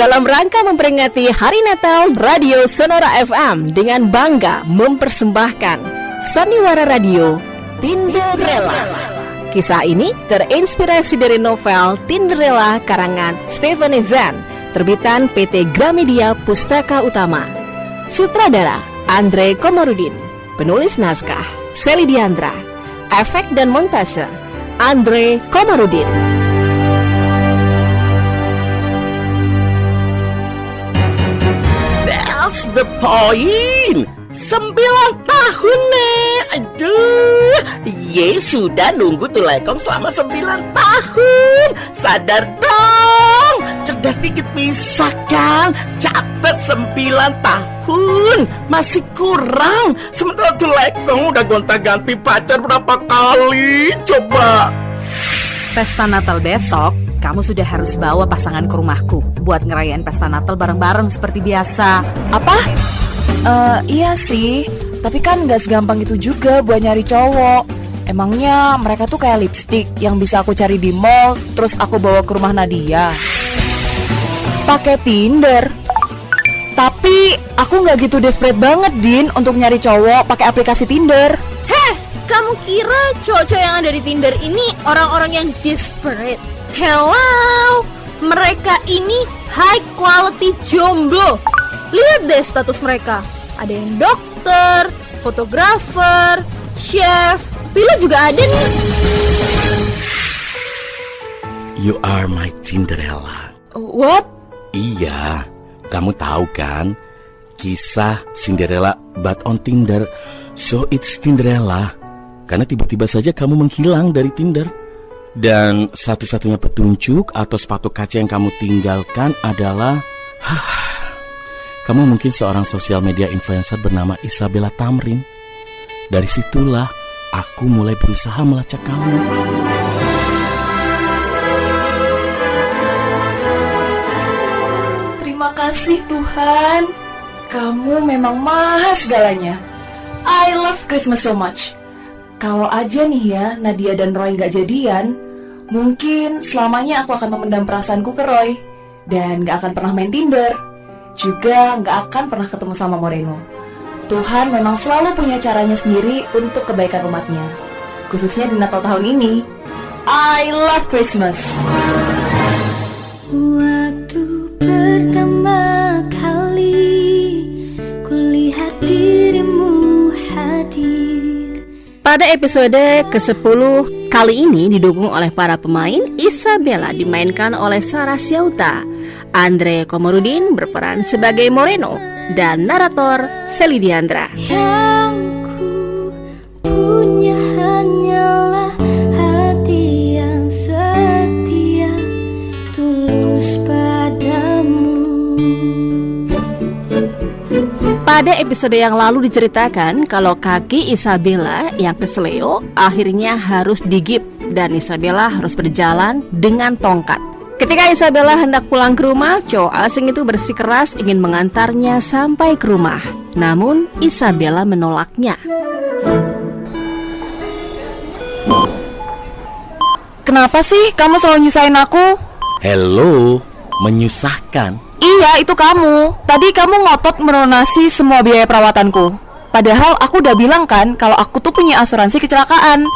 Dalam rangka memperingati Hari Natal, Radio Sonora FM dengan bangga mempersembahkan Sandiwara Radio Tinderella. Kisah ini terinspirasi dari novel Tinderella karangan Stephanie Zan, terbitan PT Gramedia Pustaka Utama. Sutradara Andre Komarudin, penulis naskah Seli Diandra, efek dan montase Andre Komarudin. That's the point. 9 tahun, Nek. Aduh, sudah nunggu tuh lekong selama 9 tahun. Sadar dong. Cerdas dikit bisa kan? Catat 9 tahun. Masih kurang. Sementara tuh lekong udah gonta-ganti pacar berapa kali. Coba. Pesta Natal besok, kamu sudah harus bawa pasangan ke rumahku buat ngerayain pesta Natal bareng-bareng seperti biasa. Apa? Iya sih, tapi kan gak segampang itu juga buat nyari cowok. Emangnya mereka tuh kayak lipstick yang bisa aku cari di mall, terus aku bawa ke rumah Nadia. Pakai Tinder. Tapi aku gak gitu desperate banget, Din, untuk nyari cowok pakai aplikasi Tinder. Kamu kira cowok-cowok yang ada di Tinder ini orang-orang yang desperate? Hello, mereka ini high quality jomblo. Lihat deh status mereka. Ada yang dokter, fotografer, chef, pilot juga ada nih. You are my Tinderella. What? Iya, kamu tahu kan kisah Cinderella but on Tinder. So it's Tinderella. Karena tiba-tiba saja kamu menghilang dari Tinder. Dan satu-satunya petunjuk atau sepatu kaca yang kamu tinggalkan adalah kamu mungkin seorang sosial media influencer bernama Isabella Tamrin. Dari situlah aku mulai berusaha melacak kamu. Terima kasih Tuhan. Kamu memang maha segalanya. I love Christmas so much. Kalau aja nih ya Nadia dan Roy gak jadian, mungkin selamanya aku akan memendam perasaanku ke Roy dan gak akan pernah main Tinder. Juga gak akan pernah ketemu sama Moreno. Tuhan memang selalu punya caranya sendiri untuk kebaikan umatnya. Khususnya di Natal tahun ini. I love Christmas. Waktu pertama kali kulihat dirimu hadir. Pada episode ke-10 kali ini didukung oleh para pemain. Isabella dimainkan oleh Sarah Siauta, Andre Komarudin berperan sebagai Moreno, dan narator Seli Diandra. Yang ku punya hanyalah hati yang setia, tulus padamu. Pada episode yang lalu diceritakan kalau kaki Isabella yang kesleo akhirnya harus digip dan Isabella harus berjalan dengan tongkat. Ketika Isabella hendak pulang ke rumah, cowok asing itu bersikeras ingin mengantarnya sampai ke rumah. Namun Isabella menolaknya. Kenapa sih kamu selalu nyusahin aku? Hello, menyusahkan. Iya, itu kamu. Tadi kamu ngotot melunasi semua biaya perawatanku. Padahal aku udah bilang kan kalau aku tuh punya asuransi kecelakaan.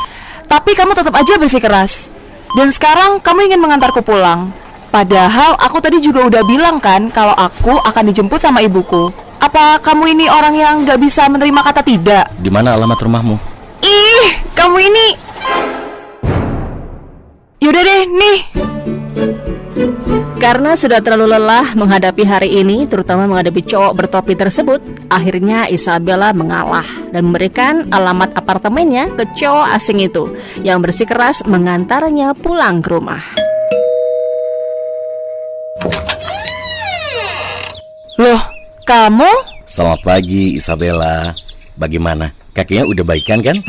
Tapi kamu tetap aja bersikeras. Dan sekarang kamu ingin mengantarku pulang. Padahal aku tadi juga udah bilang kan kalau aku akan dijemput sama ibuku. Apa kamu ini orang yang gak bisa menerima kata tidak? Di mana alamat rumahmu? Ih, kamu ini. Yaudah deh, nih. Karena sudah terlalu lelah menghadapi hari ini, terutama menghadapi cowok bertopi tersebut, akhirnya Isabella mengalah dan memberikan alamat apartemennya ke cowok asing itu yang bersikeras mengantarnya pulang ke rumah. Loh, kamu? Selamat pagi Isabella. Bagaimana? Kakinya udah baikan kan?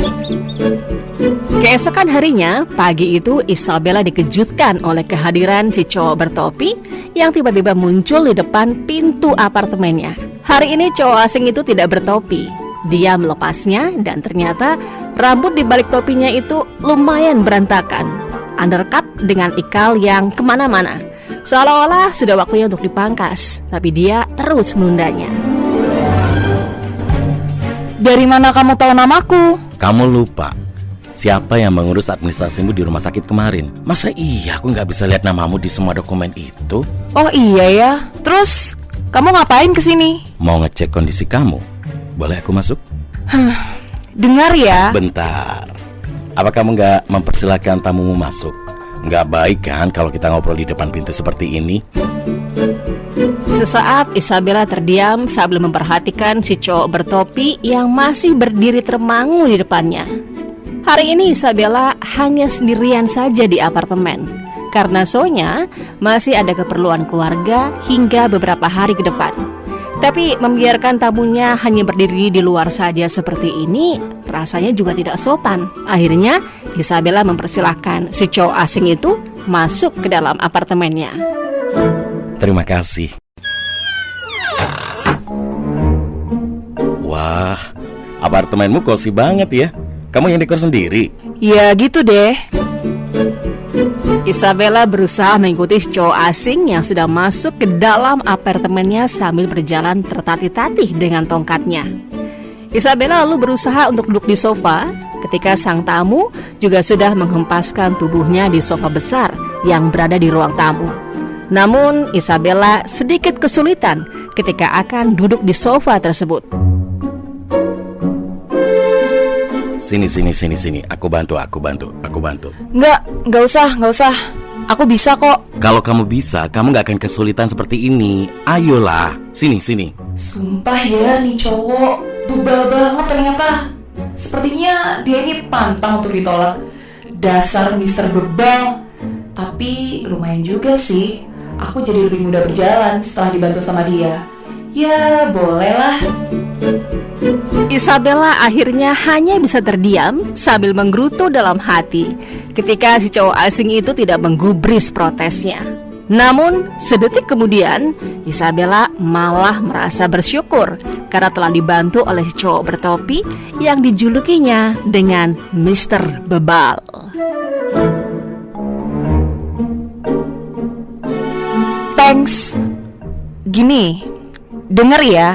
Keesokan harinya, pagi itu Isabella dikejutkan oleh kehadiran si cowok bertopi yang tiba-tiba muncul di depan pintu apartemennya. Hari ini cowok asing itu tidak bertopi. Dia melepasnya dan ternyata rambut di balik topinya itu lumayan berantakan. Undercut dengan ikal yang kemana-mana. Seolah-olah sudah waktunya untuk dipangkas, tapi dia terus menundanya. Dari mana kamu tahu namaku? Kamu lupa siapa yang mengurus administrasimu di rumah sakit kemarin? Masa iya aku nggak bisa lihat namamu di semua dokumen itu? Oh iya ya. Terus kamu ngapain kesini? Mau ngecek kondisi kamu. Boleh aku masuk? Dengar ya. Bentar. Apa kamu nggak mempersilahkan tamumu masuk? Nggak baik kan kalau kita ngobrol di depan pintu seperti ini? Sesaat Isabella terdiam sambil memperhatikan si cowok bertopi yang masih berdiri termangu di depannya. Hari ini Isabella hanya sendirian saja di apartemen karena Sonya masih ada keperluan keluarga hingga beberapa hari ke depan. Tapi membiarkan tamunya hanya berdiri di luar saja seperti ini rasanya juga tidak sopan. Akhirnya Isabella mempersilahkan si cowok asing itu masuk ke dalam apartemennya. Terima kasih. Wah, apartemenmu cozy banget ya. Kamu yang dekor sendiri? Ya gitu deh. Isabella berusaha mengikuti cowok asing yang sudah masuk ke dalam apartemennya sambil berjalan tertatih-tatih dengan tongkatnya. Isabella lalu berusaha untuk duduk di sofa ketika sang tamu juga sudah menghempaskan tubuhnya di sofa besar yang berada di ruang tamu. Namun Isabella sedikit kesulitan ketika akan duduk di sofa tersebut. Sini. Aku bantu. Nggak usah. Aku bisa kok. Kalau kamu bisa, kamu gak akan kesulitan seperti ini. Ayolah, sini. Sumpah ya, nih cowok bebal banget ternyata. Sepertinya dia ini pantang untuk ditolak. Dasar Mister Bebal. Tapi lumayan juga sih. Aku jadi lebih mudah berjalan setelah dibantu sama dia. Ya, bolehlah. Isabella akhirnya hanya bisa terdiam sambil menggerutu dalam hati ketika si cowok asing itu tidak menggubris protesnya. Namun sedetik kemudian Isabella malah merasa bersyukur karena telah dibantu oleh si cowok bertopi yang dijulukinya dengan Mr. Bebal. Thanks. Gini, denger ya.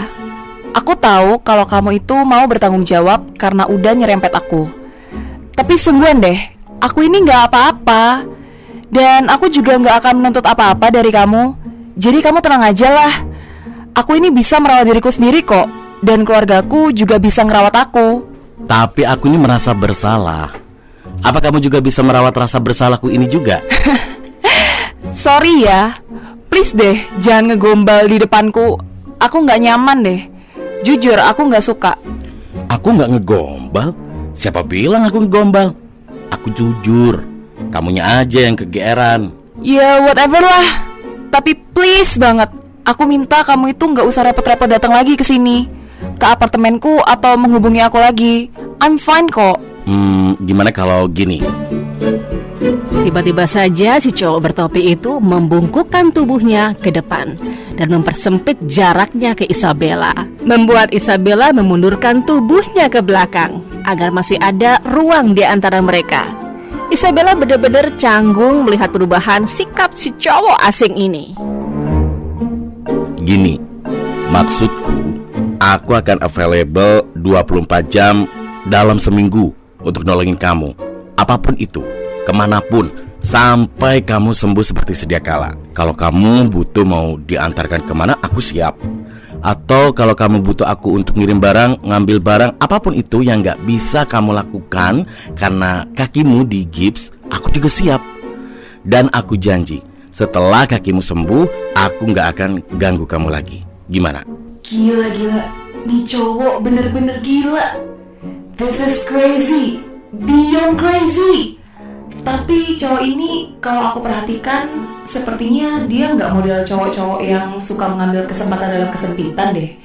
Aku tahu kalau kamu itu mau bertanggung jawab karena udah nyerempet aku. Tapi sungguhan deh, aku ini gak apa-apa. Dan aku juga gak akan menuntut apa-apa dari kamu. Jadi kamu tenang aja lah. Aku ini bisa merawat diriku sendiri kok. Dan keluargaku juga bisa ngerawat aku. Tapi aku ini merasa bersalah. Apa kamu juga bisa merawat rasa bersalahku ini juga? Sorry ya. Please deh, jangan ngegombal di depanku. Aku gak nyaman deh. Jujur, aku gak suka. Aku gak ngegombal. Siapa bilang aku ngegombal? Aku jujur. Kamunya aja yang kegeeran. Ya whatever lah. Tapi please banget, aku minta kamu itu gak usah repot-repot datang lagi ke sini, ke apartemenku atau menghubungi aku lagi. I'm fine kok. Gimana kalau gini? Tiba-tiba saja si cowok bertopi itu membungkukkan tubuhnya ke depan dan mempersempit jaraknya ke Isabella, membuat Isabella memundurkan tubuhnya ke belakang agar masih ada ruang di antara mereka. Isabella benar-benar canggung melihat perubahan sikap si cowok asing ini. Gini, maksudku, aku akan available 24 jam dalam seminggu untuk nolongin kamu, apapun itu, kemanapun, sampai kamu sembuh seperti sedia kala. Kalau kamu butuh mau diantarkan kemana, aku siap. Atau kalau kamu butuh aku untuk ngirim barang, ngambil barang, apapun itu yang gak bisa kamu lakukan karena kakimu di gips, aku juga siap. Dan aku janji, setelah kakimu sembuh, aku gak akan ganggu kamu lagi. Gimana? Gila, nih cowok bener-bener gila. This is crazy, beyond crazy. Tapi cowok ini kalau aku perhatikan, sepertinya dia nggak model cowok-cowok yang suka mengambil kesempatan dalam kesempitan deh.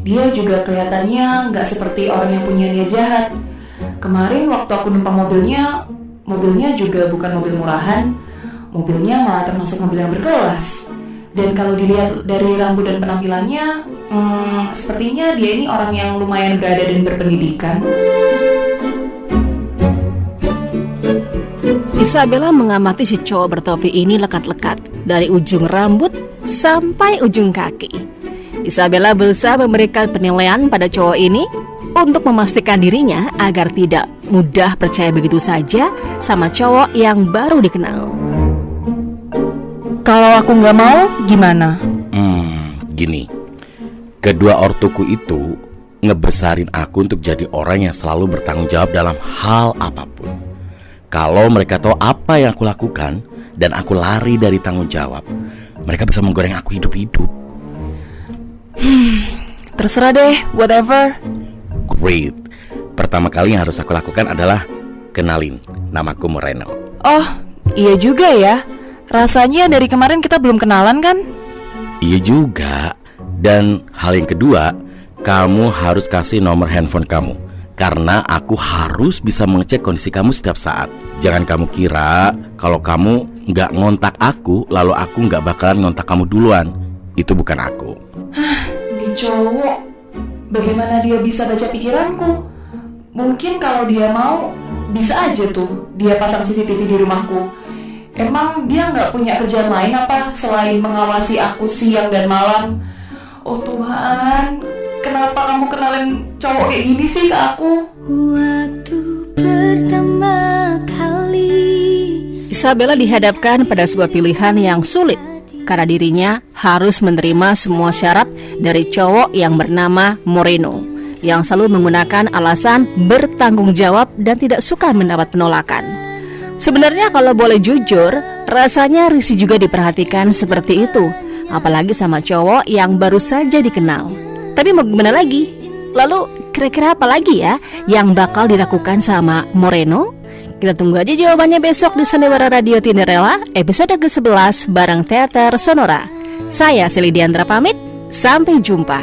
Dia juga kelihatannya nggak seperti orang yang punya niat jahat. Kemarin waktu aku numpang mobilnya juga bukan mobil murahan. Mobilnya malah termasuk mobil yang berkelas. Dan kalau dilihat dari rambut dan penampilannya, sepertinya dia ini orang yang lumayan berada dan berpendidikan. Isabella mengamati si cowok bertopi ini lekat-lekat dari ujung rambut sampai ujung kaki. Isabella berusaha memberikan penilaian pada cowok ini untuk memastikan dirinya agar tidak mudah percaya begitu saja sama cowok yang baru dikenal. Kalau aku nggak mau, gimana? Gini, kedua ortuku itu ngebesarin aku untuk jadi orang yang selalu bertanggung jawab dalam hal apapun. Kalau mereka tahu apa yang aku lakukan dan aku lari dari tanggung jawab, mereka bisa menggoreng aku hidup-hidup. Terserah deh, whatever. Great. Pertama kali yang harus aku lakukan adalah kenalin, namaku Moreno. Oh, iya juga ya. Rasanya dari kemarin kita belum kenalan kan? Iya juga. Dan hal yang kedua, kamu harus kasih nomor handphone kamu, karena aku harus bisa mengecek kondisi kamu setiap saat. Jangan kamu kira kalau kamu nggak ngontak aku, lalu aku nggak bakalan ngontak kamu duluan. Itu bukan aku. Ini cowok, bagaimana dia bisa baca pikiranku? Mungkin kalau dia mau, bisa aja tuh dia pasang CCTV di rumahku. Emang dia nggak punya kerjaan lain apa selain mengawasi aku siang dan malam? Oh Tuhan, kenapa kamu kenalin cowok kayak gini sih ke aku? Waktu pertama kali Isabella dihadapkan pada sebuah pilihan yang sulit karena dirinya harus menerima semua syarat dari cowok yang bernama Moreno, yang selalu menggunakan alasan bertanggung jawab dan tidak suka mendapat penolakan. Sebenarnya kalau boleh jujur, rasanya risih juga diperhatikan seperti itu, apalagi sama cowok yang baru saja dikenal. Tapi mau gimana lagi? Lalu kira-kira apa lagi ya yang bakal dilakukan sama Moreno? Kita tunggu aja jawabannya besok di Sandiwara Radio Tinderella episode ke-11 bareng Teater Sonora. Saya Seli Diandra pamit, sampai jumpa.